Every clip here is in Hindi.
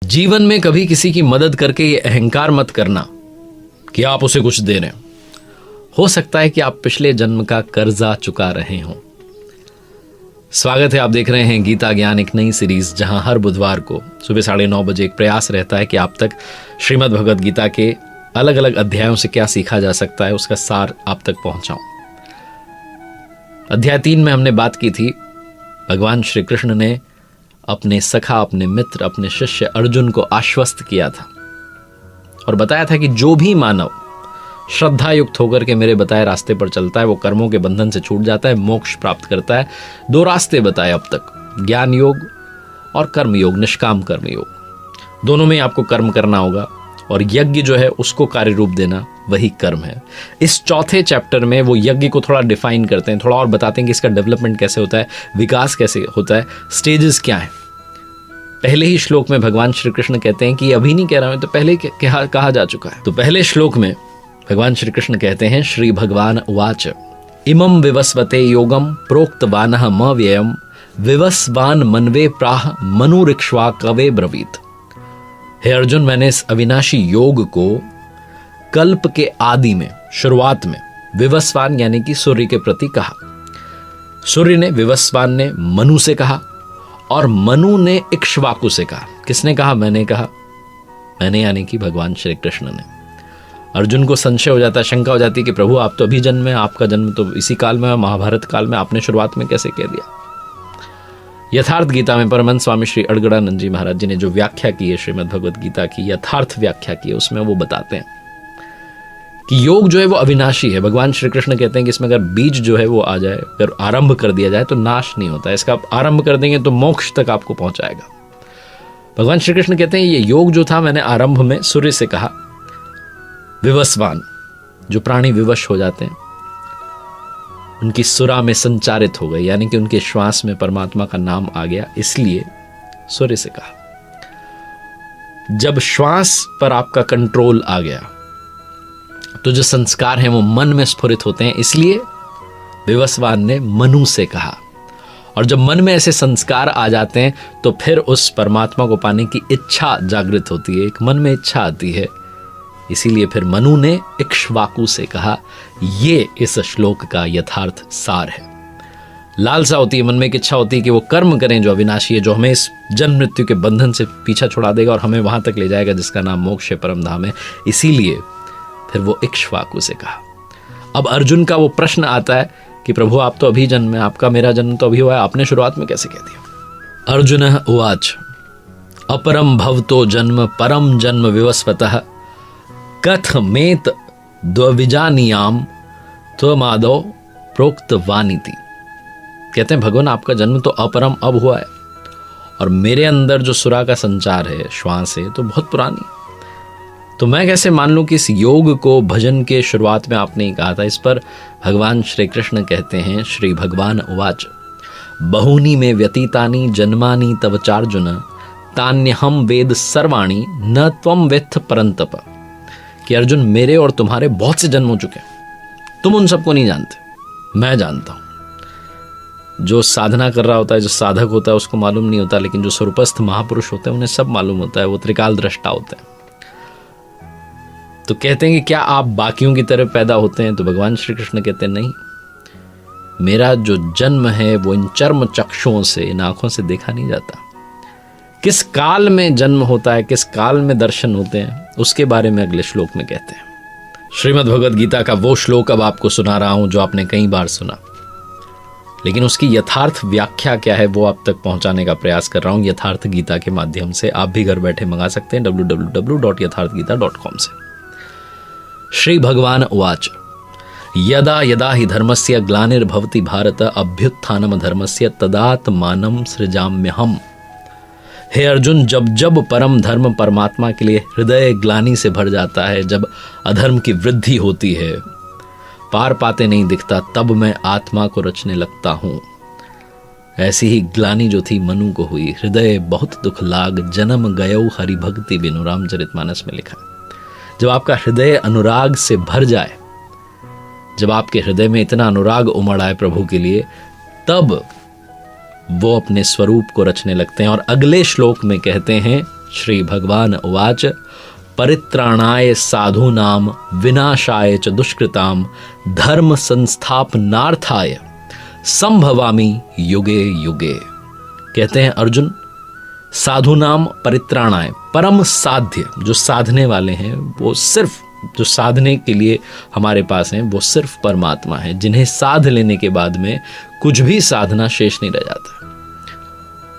जीवन में कभी किसी की मदद करके ये अहंकार मत करना कि आप उसे कुछ दे रहे हो सकता है कि आप पिछले जन्म का कर्जा चुका रहे हों। स्वागत है, आप देख रहे हैं गीता ज्ञान, एक नई सीरीज जहां हर बुधवार को सुबह 9:30 बजे एक प्रयास रहता है कि आप तक श्रीमद् भगवद गीता के अलग अलग अध्यायों से क्या सीखा जा सकता है उसका सार आप तक पहुंचाऊं। अध्याय 3 में हमने बात की थी, भगवान श्री कृष्ण ने अपने सखा, अपने मित्र, अपने शिष्य अर्जुन को आश्वस्त किया था और बताया था कि जो भी मानव श्रद्धा युक्त होकर के मेरे बताए रास्ते पर चलता है वो कर्मों के बंधन से छूट जाता है, मोक्ष प्राप्त करता है। 2 रास्ते बताए अब तक, ज्ञान योग और कर्म योग, निष्काम कर्म योग। दोनों में आपको कर्म करना होगा और यज्ञ जो है उसको कार्य रूप देना वही कर्म है। इस चौथे चैप्टर में वो यज्ञ को थोड़ा डिफाइन करते हैं, थोड़ा और बताते हैं कि इसका डेवलपमेंट कैसे होता है, विकास कैसे होता है, स्टेजेस क्या है। पहले ही श्लोक में भगवान श्री कृष्ण कहते हैं कि अभी नहीं कह रहा हूं, तो पहले कहा जा चुका है। तो पहले श्लोक में भगवान श्री कृष्ण कहते हैं, श्री भगवान उवाच इमं विवस्वते योगम प्रोक्तवानः म व्ययम विवस्वान मनवे प्राह मनुरिक्ष्वा कवे ब्रवीत। हे अर्जुन, मैंने इस अविनाशी योग को कल्प के आदि में, शुरुआत में विवस्वान यानी कि सूर्य के प्रति कहा। सूर्य ने, विवस्वान ने मनु से कहा और मनु ने इक्ष्वाकु से कहा। किसने कहा? मैंने कहा। मैंने यानी कि भगवान श्री कृष्ण ने। अर्जुन को संशय हो जाता है, शंका हो जाती है कि प्रभु आप तो अभी जन्म है, आपका जन्म तो इसी काल में, महाभारत काल में, आपने शुरुआत में कैसे कह दिया। यथार्थ गीता में परमहंस स्वामी श्री अड़गड़ानंद जी महाराज जी ने जो व्याख्या की है श्रीमद् भगवद गीता की, यथार्थ व्याख्या की है, उसमें वो बताते हैं कि योग जो है वो अविनाशी है। भगवान श्री कृष्ण कहते हैं कि इसमें अगर बीज जो है वो आ जाए, अगर आरंभ कर दिया जाए तो नाश नहीं होता है। इसका आप आरंभ कर देंगे तो मोक्ष तक आपको पहुंचाएगा। भगवान श्री कृष्ण कहते हैं ये योग जो था, मैंने आरंभ में सूर्य से कहा। विवस्वान, जो प्राणी विवश हो जाते हैं, उनकी सुरा में संचारित हो गई, यानी कि उनके श्वास में परमात्मा का नाम आ गया, इसलिए सूर्य से कहा। जब श्वास पर आपका कंट्रोल आ गया तो जो संस्कार हैं वो मन में स्फुरित होते हैं, इसलिए विवस्वान ने मनु से कहा। और जब मन में ऐसे संस्कार आ जाते हैं तो फिर उस परमात्मा को पाने की इच्छा जागृत होती है, एक मन में इच्छा आती है, इसीलिए फिर मनु ने इक्ष्वाकु से कहा। ये इस श्लोक का यथार्थ सार है। लालसा होती है, मन में एक इच्छा होती है कि वो कर्म करें जो अविनाशी है, जो हमें इस जन्म मृत्यु के बंधन से पीछा छुड़ा देगा और हमें वहां तक ले जाएगा जिसका नाम मोक्ष है, परम धाम है। इसीलिए फिर वो इक्ष्वाकु से कहा। अब अर्जुन का वो प्रश्न आता है कि प्रभु आप तो अभी जन्म है, आपका मेरा जन्म तो अभी हुआ है, आपने शुरुआत में कैसे कह दिया। अर्जुन उवाच अपरम भवतो जन्म परम जन्म विवस्वतः कथमेत द्विजानियाम त्वमादो प्रोक्त वानिति। कहते हैं भगवान आपका जन्म तो अपरम अब हुआ है और मेरे अंदर जो सुरा का संचार है, श्वास है, तो बहुत पुरानी। तो मैं कैसे मान लूं कि इस योग को भजन के शुरुआत में आपने ही कहा था। इस पर भगवान श्री कृष्ण कहते हैं, श्री भगवान उवाच बहुनी में व्यतीतानि जन्मानि तव चार्जुन तान्यहम वेद सर्वाणि न त्वम वेत्थ परंतप। कि अर्जुन, मेरे और तुम्हारे बहुत से जन्म हो चुके हैं, तुम उन सबको नहीं जानते, मैं जानता हूं। जो साधना कर रहा होता है, जो साधक होता है, उसको मालूम नहीं होता, लेकिन जो स्वरूपस्थ महापुरुष होते हैं उन्हें सब मालूम होता है, वो त्रिकाल दृष्टा होते हैं। तो कहते हैं कि क्या आप बाकियों की तरह पैदा होते हैं? तो भगवान श्री कृष्ण कहते हैं नहीं, मेरा जो जन्म है वो इन चर्म चक्षुओं से, इन आंखों से देखा नहीं जाता। किस काल में जन्म होता है, किस काल में दर्शन होते हैं, उसके बारे में अगले श्लोक में कहते हैं। श्रीमद् भगवद गीता का वो श्लोक अब आपको सुना रहा हूं जो आपने कई बार सुना, लेकिन उसकी यथार्थ व्याख्या क्या है वो आप तक पहुंचाने का प्रयास कर रहा हूं यथार्थ गीता के माध्यम से। आप भी घर बैठे मंगा सकते हैं www.यथार्थगीता.com से। श्री भगवान उवाच यदा यदा हि धर्मस्य ग्लानिर्भवति भारत अभ्युत्थानम धर्मस्य तदात्मानं सृजाम्यहम्। हे अर्जुन, जब जब परम धर्म परमात्मा के लिए हृदय ग्लानि से भर जाता है, जब अधर्म की वृद्धि होती है, पार पाते नहीं दिखता, तब मैं आत्मा को रचने लगता हूं। ऐसी ही ग्लानि जो थी मनु को हुई। हृदय बहुत दुख लाग जन्म गयो हरि भक्ति बिनु, रामचरितमानस में लिखा। जब आपका हृदय अनुराग से भर जाए, जब आपके हृदय में इतना अनुराग उमड़ आए प्रभु के लिए, तब वो अपने स्वरूप को रचने लगते हैं। और अगले श्लोक में कहते हैं श्री भगवान उवाच परित्राणाय साधूनाम विनाशाय च दुष्कृताम धर्म संस्थापनार्थाय संभवामि युगे युगे। कहते हैं अर्जुन, साधुनाम परित्राणाय, परम साध्य जो साधने वाले हैं, वो सिर्फ जो साधने के लिए हमारे पास हैं वो सिर्फ परमात्मा है, जिन्हें साध लेने के बाद में कुछ भी साधना शेष नहीं रह जाता।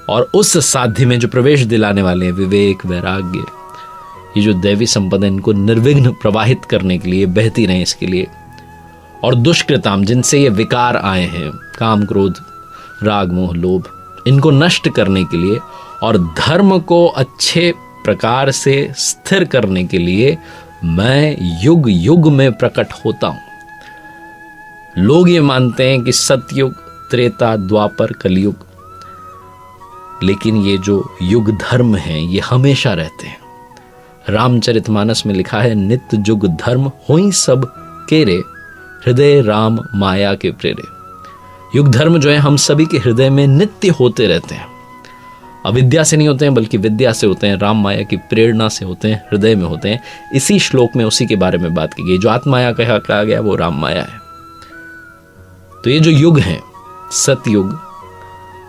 और उस साध्य में जो प्रवेश दिलाने वाले हैं, विवेक, वैराग्य, ये जो दैवी संपदा, इनको निर्विघ्न प्रवाहित करने के लिए, बहती रहे इसके लिए। और दुष्कृताम, जिनसे ये विकार आए हैं, काम, क्रोध, राग, मोह, लोभ, इनको नष्ट करने के लिए और धर्म को अच्छे प्रकार से स्थिर करने के लिए मैं युग युग में प्रकट होता हूं। लोग ये मानते हैं कि सतयुग, त्रेता, द्वापर, कलयुग, लेकिन ये जो युग धर्म हैं ये हमेशा रहते हैं। रामचरितमानस में लिखा है, नित्य जुग धर्म होई सब केरे, हृदय राम माया के प्रेरे। युग धर्म जो है हम सभी के हृदय में नित्य होते रहते हैं। अविद्या से नहीं होते हैं बल्कि विद्या से होते हैं, राम माया की प्रेरणा से होते हैं, हृदय में होते हैं। इसी श्लोक में उसी के बारे में बात की गई। जो आत्माया कहा गया वो राम माया है। तो ये जो युग हैं, सतयुग,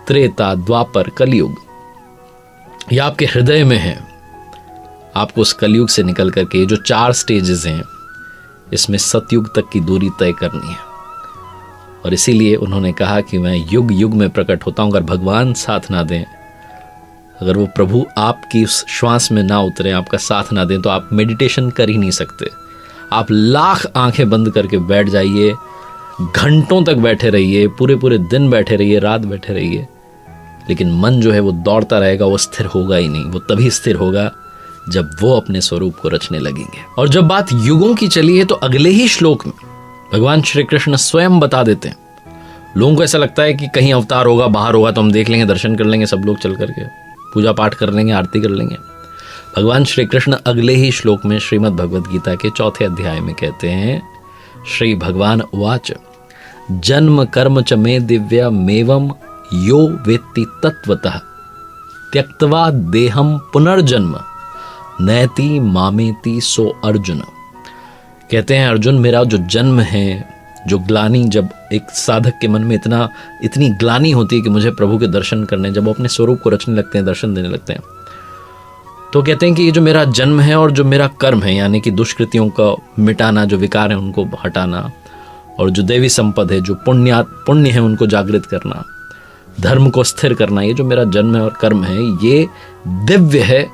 त्रेता, द्वापर, कलयुग, ये आपके हृदय में है। आपको उस कलयुग से निकल करके ये जो 4 स्टेजेस हैं, इसमें सतयुग तक की दूरी तय करनी है। और इसीलिए उन्होंने कहा कि मैं युग युग में प्रकट होता हूं। अगर भगवान साथ ना दें, अगर वो प्रभु आपकी उस श्वास में ना उतरे, आपका साथ ना दें, तो आप मेडिटेशन कर ही नहीं सकते। आप लाख आंखें बंद करके बैठ जाइए, घंटों तक बैठे रहिए, पूरे पूरे दिन बैठे रहिए, रात बैठे रहिए, लेकिन मन जो है वो दौड़ता रहेगा, वो स्थिर होगा ही नहीं। वो तभी स्थिर होगा जब वो अपने स्वरूप को रचने लगेंगे। और जब बात युगों की चली है तो अगले ही श्लोक में भगवान श्री कृष्ण स्वयं बता देते हैं। लोगों को ऐसा लगता है कि कहीं अवतार होगा, बाहर होगा तो हम देख लेंगे, दर्शन कर लेंगे, सब लोग चल करके पूजा पाठ कर लेंगे, आरती कर लेंगे। भगवान श्री कृष्ण अगले ही श्लोक में श्रीमद् भगवद गीता के 4 अध्याय में कहते हैं, श्री भगवान उवाच जन्म कर्म च मे दिव्यमेवं यो वेत्ति तत्वतः त्यक्त्वा देहम पुनर्जन्म नैति मामेति सो अर्जुन। कहते हैं अर्जुन, मेरा जो जन्म है, जो ग्लानि, जब एक साधक के मन में इतनी ग्लानि होती है कि मुझे प्रभु के दर्शन करने, जब वो अपने स्वरूप को रचने लगते हैं, दर्शन देने लगते हैं, तो कहते हैं कि ये जो मेरा जन्म है और जो मेरा कर्म है, यानी कि दुष्कृतियों का मिटाना, जो विकार है उनको हटाना, और जो देवी संपद है, जो पुण्य है उनको जागृत करना, धर्म को स्थिर करना, ये जो मेरा जन्म है और कर्म है, ये दिव्य है,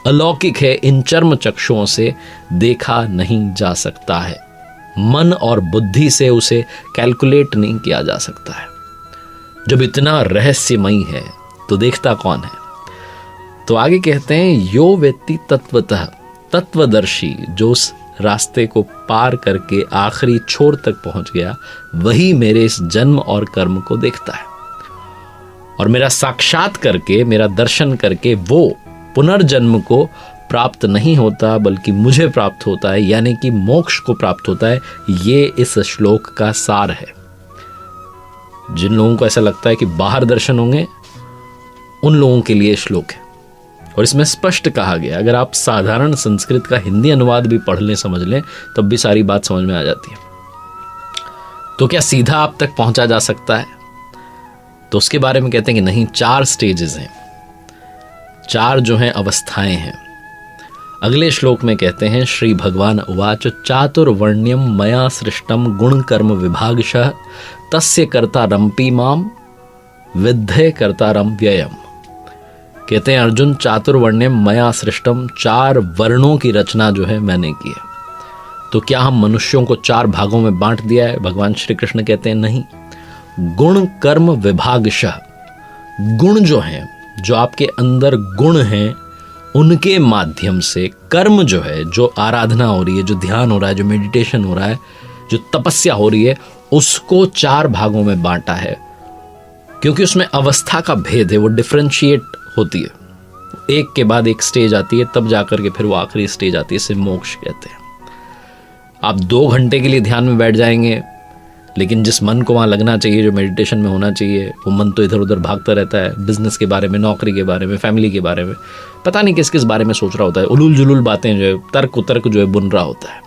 अलौकिक है, इन चर्म चक्षुओं से देखा नहीं जा सकता है। मन और बुद्धि से उसे कैलकुलेट नहीं किया जा सकता है। जब इतना रहस्यमयी है तो देखता कौन है? तो आगे कहते हैं, यो व्यक्ति तत्वतः, तत्वदर्शी, जो उस रास्ते को पार करके आखिरी छोर तक पहुंच गया, वही मेरे इस जन्म और कर्म को देखता है। और मेरा साक्षात करके, मेरा दर्शन करके वो पुनर्जन्म को प्राप्त नहीं होता बल्कि मुझे प्राप्त होता है, यानी कि मोक्ष को प्राप्त होता है। ये इस श्लोक का सार है। जिन लोगों को ऐसा लगता है कि बाहर दर्शन होंगे, उन लोगों के लिए श्लोक है। और इसमें स्पष्ट कहा गया, अगर आप साधारण संस्कृत का हिंदी अनुवाद भी पढ़ लें, समझ लें, तब भी सारी बात समझ में आ जाती है। तो क्या सीधा आप तक पहुंचा जा सकता है? तो उसके बारे में कहते हैं कि नहीं, 4 स्टेजेस हैं, 4 जो हैं अवस्थाएं हैं। अगले श्लोक में कहते हैं, श्री भगवान उवाच चातुर्वर्ण्यम मया सृष्टम गुण कर्म विभागशः तस्य कर्तारम्पि माम विद्धे कर्तारम व्ययम। कहते हैं अर्जुन, चातुर्वर्ण्यम मया सृष्टम, 4 वर्णों की रचना जो है मैंने की है। तो क्या हम मनुष्यों को 4 भागों में बांट दिया है? भगवान श्री कृष्ण कहते हैं नहीं, गुण कर्म विभागशः, गुण जो हैं, जो आपके अंदर गुण हैं, उनके माध्यम से कर्म जो है, जो आराधना हो रही है, जो ध्यान हो रहा है, जो मेडिटेशन हो रहा है, जो तपस्या हो रही है, उसको 4 भागों में बांटा है। क्योंकि उसमें अवस्था का भेद है, वो डिफरेंशिएट होती है, एक के बाद एक स्टेज आती है, तब जाकर के फिर वो आखिरी स्टेज आती है, इसे मोक्ष कहते हैं। आप 2 घंटे के लिए ध्यान में बैठ जाएंगे, लेकिन जिस मन को वहाँ लगना चाहिए, जो मेडिटेशन में होना चाहिए, वो मन तो इधर उधर भागता रहता है, बिजनेस के बारे में, नौकरी के बारे में, फैमिली के बारे में, पता नहीं किस किस बारे में सोच रहा होता है, उलूल जुलूल बातें जो है, तर्क जो है बुन रहा होता है।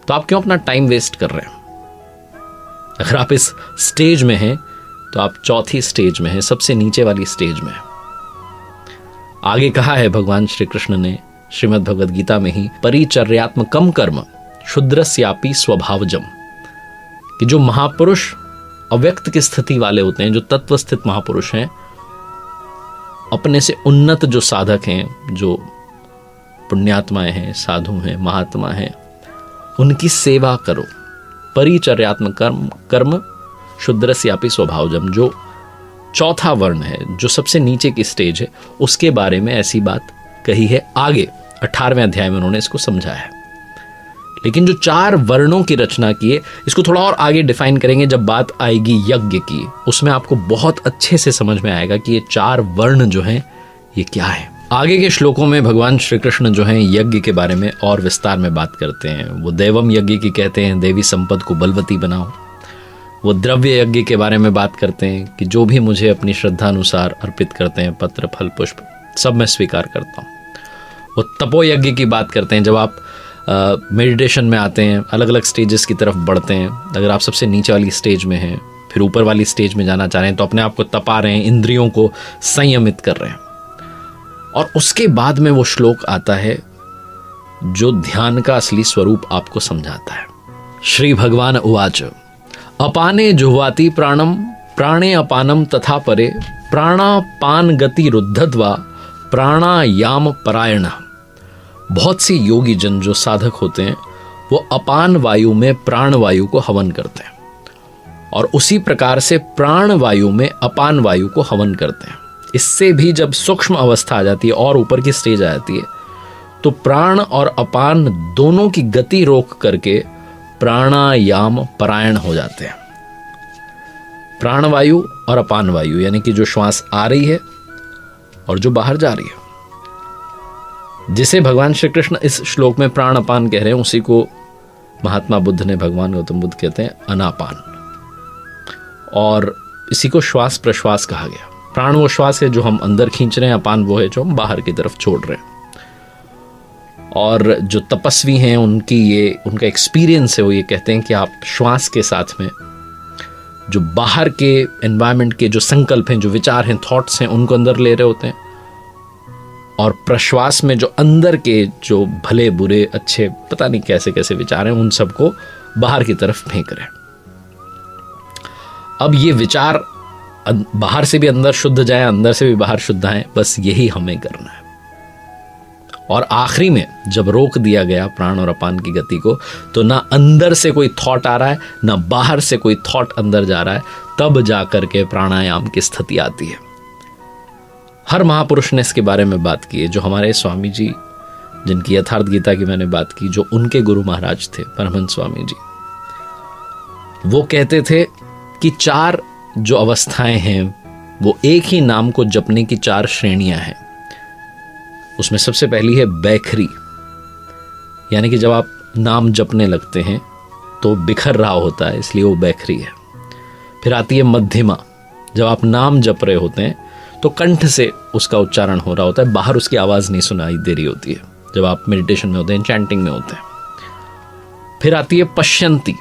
तो आप क्यों अपना टाइम वेस्ट कर रहे हैं? अगर आप इस स्टेज में हैं तो आप चौथी स्टेज में हैं, सबसे नीचे वाली स्टेज में। आगे कहा है भगवान श्री कृष्ण ने श्रीमद् भगवद गीता में ही, परिचर्यात्मकम कर्म क्षुद्रस्यापि स्वभावजम, कि जो महापुरुष अव्यक्त की स्थिति वाले होते हैं, जो तत्व स्थित महापुरुष हैं, अपने से उन्नत जो साधक हैं, जो पुण्यात्माएं हैं, साधु हैं, महात्मा हैं, उनकी सेवा करो। परिचर्यात्मक कर्म क्षुद्रस्यापि स्वभावजम, जो चौथा वर्ण है, जो सबसे नीचे की स्टेज है, उसके बारे में ऐसी बात कही है। आगे 18वें अध्याय में उन्होंने इसको समझाया है। लेकिन जो 4 वर्णों की रचना की है, इसको थोड़ा और आगे डिफाइन करेंगे जब बात आएगी यज्ञ की। उसमें आपको बहुत अच्छे से समझ में आएगा कि ये 4 वर्ण जो हैं ये क्या है। आगे के श्लोकों में भगवान श्री कृष्ण जो हैं यज्ञ के बारे में और विस्तार में बात करते हैं। वो देवम यज्ञ की कहते हैं, देवी संपद को बलवती बनाओ। वो द्रव्य यज्ञ के बारे में बात करते हैं कि जो भी मुझे अपनी श्रद्धा अनुसार अर्पित करते हैं, पत्र फल पुष्प सब मैं स्वीकार करता हूँ। वो तपो यज्ञ की बात करते हैं, जब आप मेडिटेशन में आते हैं, अलग अलग स्टेजेस की तरफ बढ़ते हैं। अगर आप सबसे नीचे वाली स्टेज में हैं, फिर ऊपर वाली स्टेज में जाना चाह रहे हैं, तो अपने आप को तपा रहे हैं, इंद्रियों को संयमित कर रहे हैं। और उसके बाद में वो श्लोक आता है जो ध्यान का असली स्वरूप आपको समझाता है। श्री भगवान उवाच अपाने जुह्वाति प्राणम प्राणे अपानम तथा परे प्राणापान गति रुद्धत्वा प्राणायाम परायण। बहुत सी योगी जन जो साधक होते हैं वो अपान वायु में प्राण वायु को हवन करते हैं और उसी प्रकार से प्राण वायु में अपान वायु को हवन करते हैं। इससे भी जब सूक्ष्म अवस्था आ जाती है और ऊपर की स्टेज आ जाती है तो प्राण और अपान दोनों की गति रोक करके प्राणायाम परायण हो जाते हैं। प्राणवायु और अपान वायु यानी कि जो श्वास आ रही है और जो बाहर जा रही है, जिसे भगवान श्री कृष्ण इस श्लोक में प्राण अपान कह रहे हैं, उसी को महात्मा बुद्ध ने, भगवान गौतम बुद्ध कहते हैं अनापान, और इसी को श्वास प्रश्वास कहा गया। प्राण वो श्वास है जो हम अंदर खींच रहे हैं, अपान वो है जो हम बाहर की तरफ छोड़ रहे हैं। और जो तपस्वी हैं उनका एक्सपीरियंस है, वो ये कहते हैं कि आप श्वास के साथ में जो बाहर के एनवायरनमेंट के जो संकल्प हैं, जो विचार हैं, थॉट्स हैं, उनको अंदर ले रहे होते हैं, और प्रश्वास में जो अंदर के जो भले बुरे अच्छे पता नहीं कैसे कैसे विचार हैं, उन सबको बाहर की तरफ फेंक रहे हैं। अब ये विचार बाहर से भी अंदर शुद्ध जाए, अंदर से भी बाहर शुद्ध आए, बस यही हमें करना है। और आखिरी में जब रोक दिया गया प्राण और अपान की गति को, तो ना अंदर से कोई थॉट आ रहा है, ना बाहर से कोई थॉट अंदर जा रहा है, तब जाकर के प्राणायाम की स्थिति आती है। हर महापुरुष ने इसके बारे में बात की है। जो हमारे स्वामी जी, जिनकी यथार्थ गीता की मैंने बात की, जो उनके गुरु महाराज थे परमहंस स्वामी जी, वो कहते थे कि 4 जो अवस्थाएं हैं वो एक ही नाम को जपने की 4 श्रेणियां हैं। उसमें सबसे पहली है बैखरी, यानी कि जब आप नाम जपने लगते हैं तो बिखर रहा होता है, इसलिए वो बैखरी है। फिर आती है मध्यमा, जब आप नाम जप रहे होते हैं तो कंठ से उसका उच्चारण हो रहा होता है, बाहर उसकी आवाज नहीं सुनाई दे रही होती है जब आप मेडिटेशन में होते हैं, चैंटिंग में होते हैं। फिर आती है पश्यंती,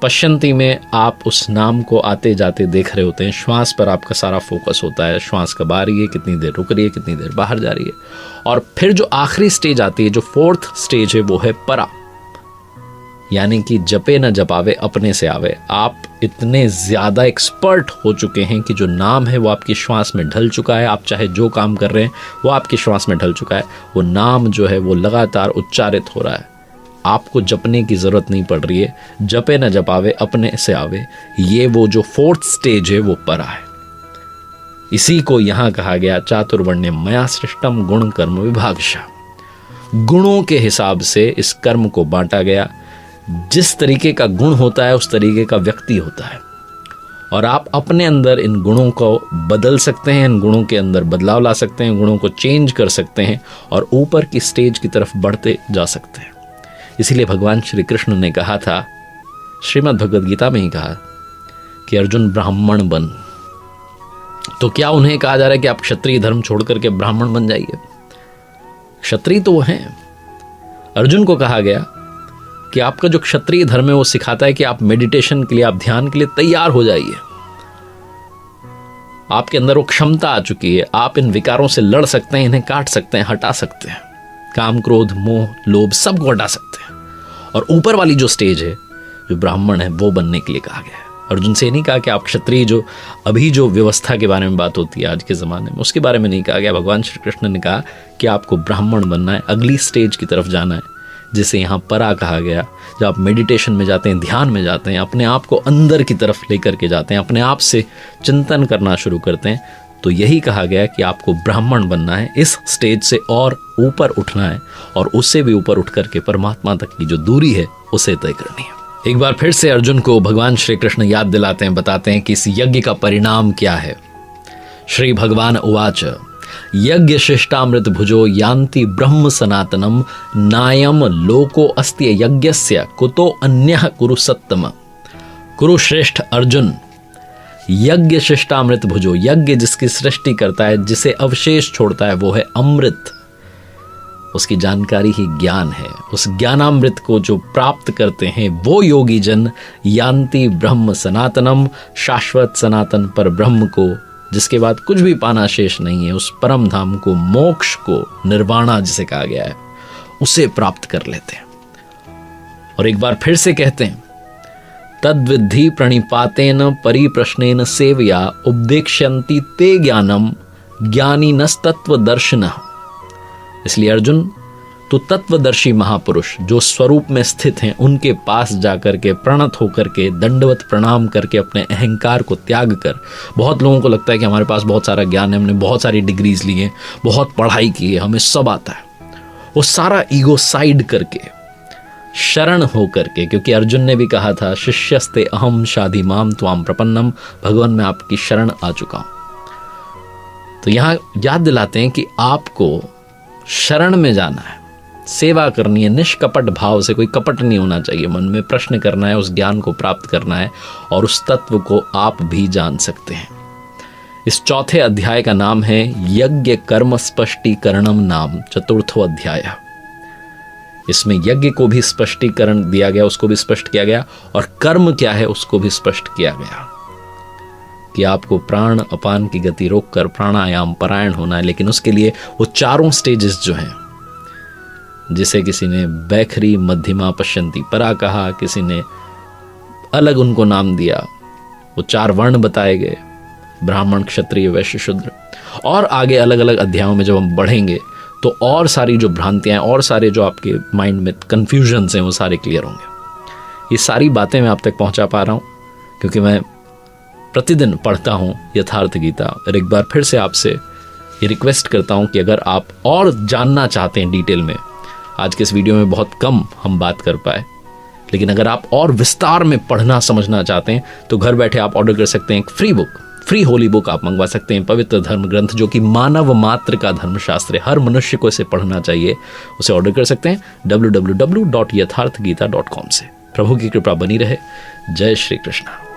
पश्यंती में आप उस नाम को आते जाते देख रहे होते हैं, श्वास पर आपका सारा फोकस होता है, श्वास कब आ रही है, कितनी देर रुक रही है, कितनी देर बाहर जा रही है। और फिर जो आखिरी स्टेज आती है, जो 4th स्टेज है, वो है परा, यानी कि जपे न जपावे अपने से आवे। आप इतने ज्यादा एक्सपर्ट हो चुके हैं कि जो नाम है वो आपकी श्वास में ढल चुका है, आप चाहे जो काम कर रहे हैं वो आपकी श्वास में ढल चुका है, वो नाम जो है वो लगातार उच्चारित हो रहा है, आपको जपने की जरूरत नहीं पड़ रही है। जपे न जपावे अपने से आवे, ये वो जो 4th स्टेज है वो परा है। इसी को यहां कहा गया चातुर्वर्ण्य मया सृष्टम गुण कर्म विभागशः। गुणों के हिसाब से इस कर्म को बांटा गया। जिस तरीके का गुण होता है उस तरीके का व्यक्ति होता है, और आप अपने अंदर इन गुणों को बदल सकते हैं, इन गुणों के अंदर बदलाव ला सकते हैं, गुणों को चेंज कर सकते हैं और ऊपर की स्टेज की तरफ बढ़ते जा सकते हैं। इसीलिए भगवान श्री कृष्ण ने कहा था श्रीमद् भगवद गीता में ही कहा कि अर्जुन ब्राह्मण बन। तो क्या उन्हें कहा जा रहा है कि आप क्षत्रिय धर्म छोड़ करके ब्राह्मण बन जाइए? क्षत्रिय तो वो हैं। अर्जुन को कहा गया कि आपका जो क्षत्रिय धर्म है वो सिखाता है कि आप मेडिटेशन के लिए, आप ध्यान के लिए तैयार हो जाइए। आपके अंदर वो क्षमता आ चुकी है, आप इन विकारों से लड़ सकते हैं, इन्हें काट सकते हैं, हटा सकते हैं। काम, क्रोध, मोह, लोभ सबको हटा सकते हैं। और ऊपर वाली जो स्टेज है, जो ब्राह्मण है, वो बनने के लिए कहा गया है। अर्जुन से नहीं कहा कि आप क्षत्रिय, जो अभी जो व्यवस्था के बारे में बात होती है आज के ज़माने में, उसके बारे में नहीं कहा गया। भगवान श्री कृष्ण ने कहा कि आपको ब्राह्मण बनना है, अगली स्टेज की तरफ जाना है, जिसे यहाँ परा कहा गया। जब आप मेडिटेशन में जाते हैं, ध्यान में जाते हैं, अपने आप को अंदर की तरफ लेकर के जाते हैं, अपने आप से चिंतन करना शुरू करते हैं, तो यही कहा गया कि आपको ब्राह्मण बनना है, इस स्टेज से और ऊपर उठना है, और उससे भी ऊपर उठ करके परमात्मा तक की जो दूरी है उसे तय करनी है। एक बार फिर से अर्जुन को भगवान श्री कृष्ण याद दिलाते हैं, बताते हैं कि इस यज्ञ का परिणाम क्या है। श्री भगवान उवाच यज्ञ शिष्टामृत भुजो यान्ति ब्रह्म सनातनम नायम लोको अस्त्य यज्ञस्य कुतो अन्यः कुरु सत्तम। कुरु श्रेष्ठ अर्जुन, यज्ञ शिष्टामृत भुजो, यज्ञ जिसकी सृष्टि करता है, जिसे अवशेष छोड़ता है, वो है अमृत। उसकी जानकारी ही ज्ञान है। उस ज्ञानामृत को जो प्राप्त करते हैं वो योगी जन यान्ति ब्रह्म सनातनम, शाश्वत सनातन पर ब्रह्म को, जिसके बाद कुछ भी पाना शेष नहीं है, उस परम धाम को, मोक्ष को, निर्वाणा जिसे कहा गया है, उसे प्राप्त कर लेते हैं। और एक बार फिर से कहते हैं, तद्विद्धि प्रणिपातेन परिप्रश्नेन सेवया उपदेक्ष्यन्ति ते ज्ञानम ज्ञानिनस्तत्वदर्शिनः। इसलिए अर्जुन, तो तत्वदर्शी महापुरुष जो स्वरूप में स्थित हैं, उनके पास जाकर के प्रणत होकर के, दंडवत प्रणाम करके, अपने अहंकार को त्याग कर। बहुत लोगों को लगता है कि हमारे पास बहुत सारा ज्ञान है, हमने बहुत सारी डिग्रीज ली हैं, बहुत पढ़ाई की है, हमें सब आता है। वो सारा ईगो साइड करके, शरण हो करके, क्योंकि अर्जुन ने भी कहा था शिष्यस्ते अहम शाधि माम त्वाम प्रपन्नम, भगवान मैं आपकी शरण आ चुका हूं। तो यहां याद दिलाते हैं कि आपको शरण में जाना है, सेवा करनी है, निष्कपट भाव से, कोई कपट नहीं होना चाहिए मन में, प्रश्न करना है, उस ज्ञान को प्राप्त करना है, और उस तत्व को आप भी जान सकते हैं। इस चौथे अध्याय का नाम है यज्ञ कर्म स्पष्टीकरणम नाम चतुर्थो अध्याय। इसमें यज्ञ को भी स्पष्टीकरण दिया गया, उसको भी स्पष्ट किया गया, और कर्म क्या है उसको भी स्पष्ट किया गया कि आपको प्राण अपान की गति रोककर प्राणायाम परायण होना है। लेकिन उसके लिए वो चारों स्टेजेस जो हैं, जिसे किसी ने बैखरी मध्यमा पश्यंती परा कहा, किसी ने अलग उनको नाम दिया, वो 4 वर्ण बताए गए, ब्राह्मण, क्षत्रिय, वैश्य, शूद्र। और आगे अलग अलग अध्यायों में जब हम बढ़ेंगे तो और सारी जो भ्रांतियां, और सारे जो आपके माइंड में कन्फ्यूजन्स हैं, वो सारे क्लियर होंगे। ये सारी बातें मैं आप तक पहुंचा पा रहा हूं क्योंकि मैं प्रतिदिन पढ़ता हूं यथार्थ गीता। और एक बार फिर से आपसे ये रिक्वेस्ट करता हूं कि अगर आप और जानना चाहते हैं डिटेल में, आज के इस वीडियो में बहुत कम हम बात कर पाए, लेकिन अगर आप और विस्तार में पढ़ना समझना चाहते हैं तो घर बैठे आप ऑर्डर कर सकते हैं एक free book, free Holi book आप मंगवा सकते हैं, पवित्र धर्म ग्रंथ, जो कि मानव मात्र का धर्मशास्त्र है, हर मनुष्य को इसे पढ़ना चाहिए। उसे ऑर्डर कर सकते हैं www.yatharthgeeta.com से। प्रभु की कृपा बनी रहे। जय श्री कृष्ण।